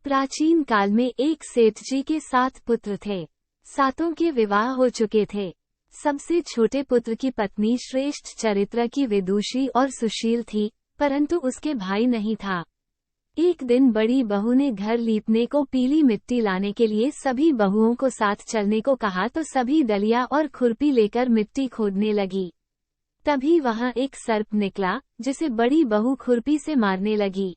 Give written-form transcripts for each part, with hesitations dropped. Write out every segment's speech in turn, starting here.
प्राचीन काल में एक सेठ जी के 7 पुत्र थे। 7 के विवाह हो चुके थे। सबसे छोटे पुत्र की पत्नी श्रेष्ठ चरित्र की विदुषी और सुशील थी, परंतु उसके भाई नहीं था। एक दिन बड़ी बहू ने घर लीपने को पीली मिट्टी लाने के लिए सभी बहुओं को साथ चलने को कहा तो सभी दलिया और खुरपी लेकर मिट्टी खोदने लगी। तभी वहां एक सर्प निकला, जिसे बड़ी बहू खुरपी से मारने लगी।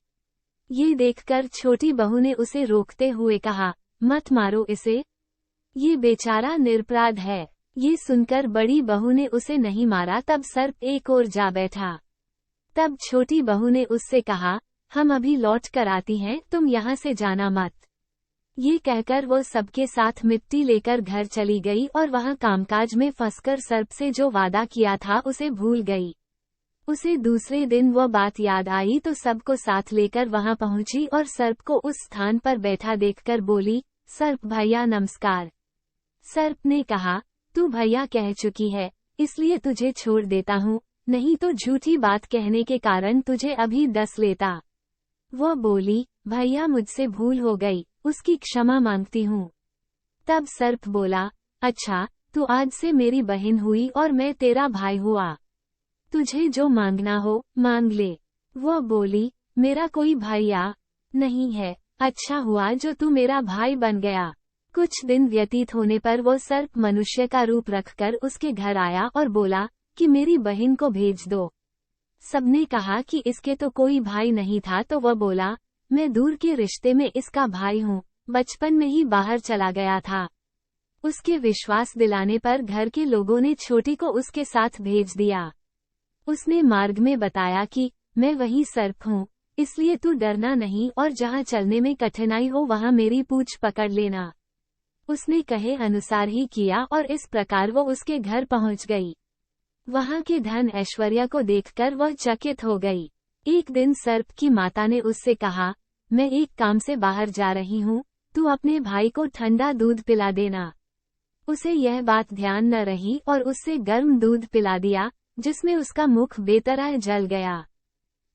ये देखकर छोटी बहू ने उसे रोकते हुए कहा, मत मारो इसे, ये बेचारा निरपराध है। ये सुनकर बड़ी बहू ने उसे नहीं मारा। तब सर्प एक ओर जा बैठा। तब छोटी बहू ने उससे कहा, हम अभी लौट कर आती हैं, तुम यहाँ से जाना मत। ये कहकर वो सबके साथ मिट्टी लेकर घर चली गई और वहाँ कामकाज में फंसकर सर्प से जो वादा किया था उसे भूल गई। उसे दूसरे दिन वो बात याद आई तो सबको साथ लेकर वहाँ पहुँची और सर्प को उस स्थान पर बैठा देखकर बोली, सर्प भैया नमस्कार। सर्प ने कहा, तू भैया कह चुकी है, इसलिए तुझे छोड़ देता हूँ, नहीं तो झूठी बात कहने के कारण तुझे अभी डस लेता। वो बोली, भैया मुझसे भूल हो गई, उसकी क्षमा मांगती हूँ। तब सर्प बोला, अच्छा, तू आज से मेरी बहन हुई और मैं तेरा भाई हुआ। तुझे जो मांगना हो मांग ले। वो बोली, मेरा कोई भैया नहीं है, अच्छा हुआ जो तू मेरा भाई बन गया। कुछ दिन व्यतीत होने पर वो सर्प मनुष्य का रूप रखकर उसके घर आया और बोला कि मेरी बहन को भेज दो। सबने कहा कि इसके तो कोई भाई नहीं था तो वह बोला, मैं दूर के रिश्ते में इसका भाई हूँ, बचपन में ही बाहर चला गया था। उसके विश्वास दिलाने पर घर के लोगों ने छोटी को उसके साथ भेज दिया। उसने मार्ग में बताया कि मैं वही सर्प हूँ, इसलिए तू डरना नहीं और जहाँ चलने में कठिनाई हो वहाँ मेरी पूंछ पकड़ लेना। उसने कहे अनुसार ही किया और इस प्रकार वो उसके घर पहुँच गई। वहाँ के धन ऐश्वर्य को देखकर वह चकित हो गई। एक दिन सर्प की माता ने उससे कहा, मैं एक काम से बाहर जा रही हूँ, तू अपने भाई को ठंडा दूध पिला देना। उसे यह बात ध्यान न रही और उससे गर्म दूध पिला दिया, जिसमें उसका मुख बेतरह जल गया।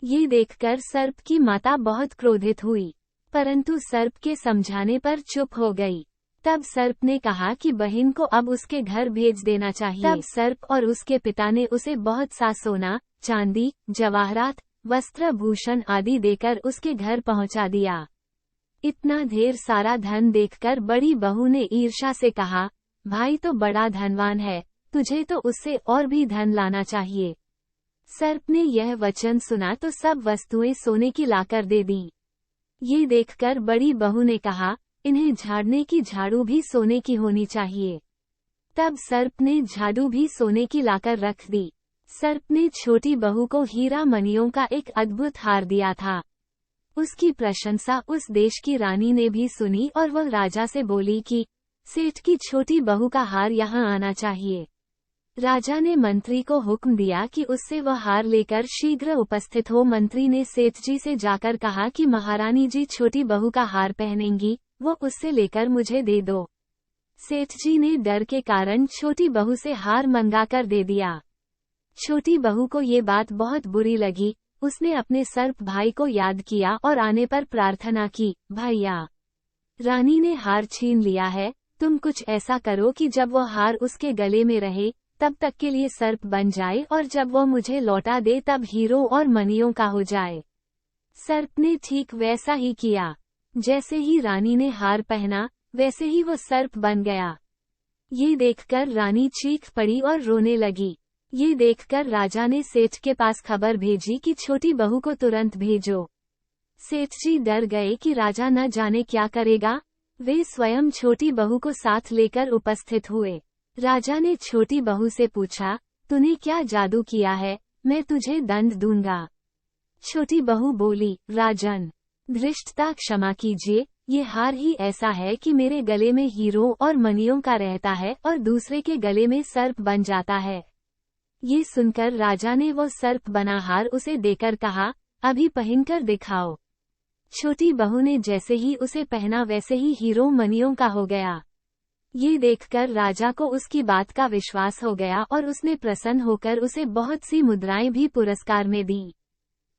ये देखकर सर्प की माता बहुत क्रोधित हुई, परंतु सर्प के समझाने पर चुप हो गई। तब सर्प ने कहा कि बहन को अब उसके घर भेज देना चाहिए। तब सर्प और उसके पिता ने उसे बहुत सा सोना, चांदी, जवाहरात, वस्त्र भूषण आदि देकर उसके घर पहुंचा दिया। इतना ढेर सारा धन देखकर बड़ी बहू ने ईर्ष्या से कहा, भाई तो बड़ा धनवान है, तुझे तो उससे और भी धन लाना चाहिए। सर्प ने यह वचन सुना तो सब वस्तुएं सोने की लाकर दे दी। ये देखकर बड़ी बहू ने कहा, इन्हें झाड़ने की झाड़ू भी सोने की होनी चाहिए। तब सर्प ने झाड़ू भी सोने की लाकर रख दी। सर्प ने छोटी बहू को हीरा मणियों का एक अद्भुत हार दिया था। उसकी प्रशंसा उस देश की रानी ने भी सुनी और वह राजा से बोली कि सेठ की छोटी बहू का हार यहाँ आना चाहिए। राजा ने मंत्री को हुक्म दिया कि उससे वह हार लेकर शीघ्र उपस्थित हो। मंत्री ने सेठ जी से जाकर कहा कि महारानी जी छोटी बहू का हार पहनेंगी, वो उससे लेकर मुझे दे दो। सेठ जी ने डर के कारण छोटी बहू से हार मंगाकर दे दिया। छोटी बहू को ये बात बहुत बुरी लगी। उसने अपने सर्प भाई को याद किया और आने पर प्रार्थना की, भैया, रानी ने हार छीन लिया है, तुम कुछ ऐसा करो कि जब वो हार उसके गले में रहे तब तक के लिए सर्प बन जाए और जब वो मुझे लौटा दे तब हीरो और मणियों का हो जाए। सर्प ने ठीक वैसा ही किया। जैसे ही रानी ने हार पहना वैसे ही वो सर्प बन गया। ये देखकर रानी चीख पड़ी और रोने लगी। ये देखकर राजा ने सेठ के पास खबर भेजी कि छोटी बहू को तुरंत भेजो। सेठ जी डर गए कि राजा न जाने क्या करेगा। वे स्वयं छोटी बहू को साथ लेकर उपस्थित हुए। राजा ने छोटी बहू से पूछा, तूने क्या जादू किया है, मैं तुझे दंड दूंगा। छोटी बहू बोली, राजन, धृष्टता क्षमा कीजिए, ये हार ही ऐसा है कि मेरे गले में हीरो और मणियों का रहता है और दूसरे के गले में सर्प बन जाता है। ये सुनकर राजा ने वो सर्प बना हार उसे देकर कहा, अभी पहनकर दिखाओ। छोटी बहू ने जैसे ही उसे पहना वैसे ही हीरो मणियों का हो गया। ये देखकर राजा को उसकी बात का विश्वास हो गया और उसने प्रसन्न होकर उसे बहुत सी मुद्राएं भी पुरस्कार में दी।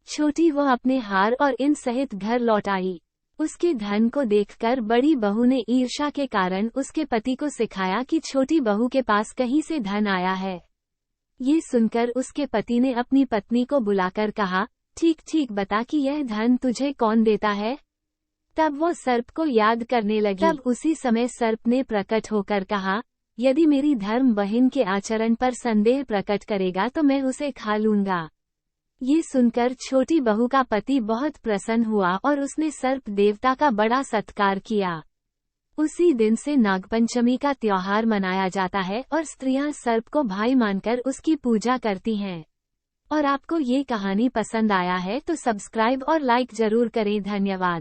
छोटी वो अपने हार और इन सहित घर लौट आई। उसके धन को देखकर बड़ी बहू ने ईर्ष्या के कारण उसके पति को सिखाया कि छोटी बहू के पास कहीं से धन आया है। ये सुनकर उसके पति ने अपनी पत्नी को बुलाकर कहा, ठीक ठीक बता कि यह धन तुझे कौन देता है। तब वो सर्प को याद करने लगी। तब उसी समय सर्प ने प्रकट होकर कहा, यदि मेरी धर्म बहन के आचरण पर संदेह प्रकट करेगा तो मैं उसे खा लूंगा। ये सुनकर छोटी बहू का पति बहुत प्रसन्न हुआ और उसने सर्प देवता का बड़ा सत्कार किया। उसी दिन से नागपंचमी का त्योहार मनाया जाता है और स्त्रियां सर्प को भाई मानकर उसकी पूजा करती हैं। और आपको ये कहानी पसंद आया है तो सब्सक्राइब और लाइक जरूर करें। धन्यवाद।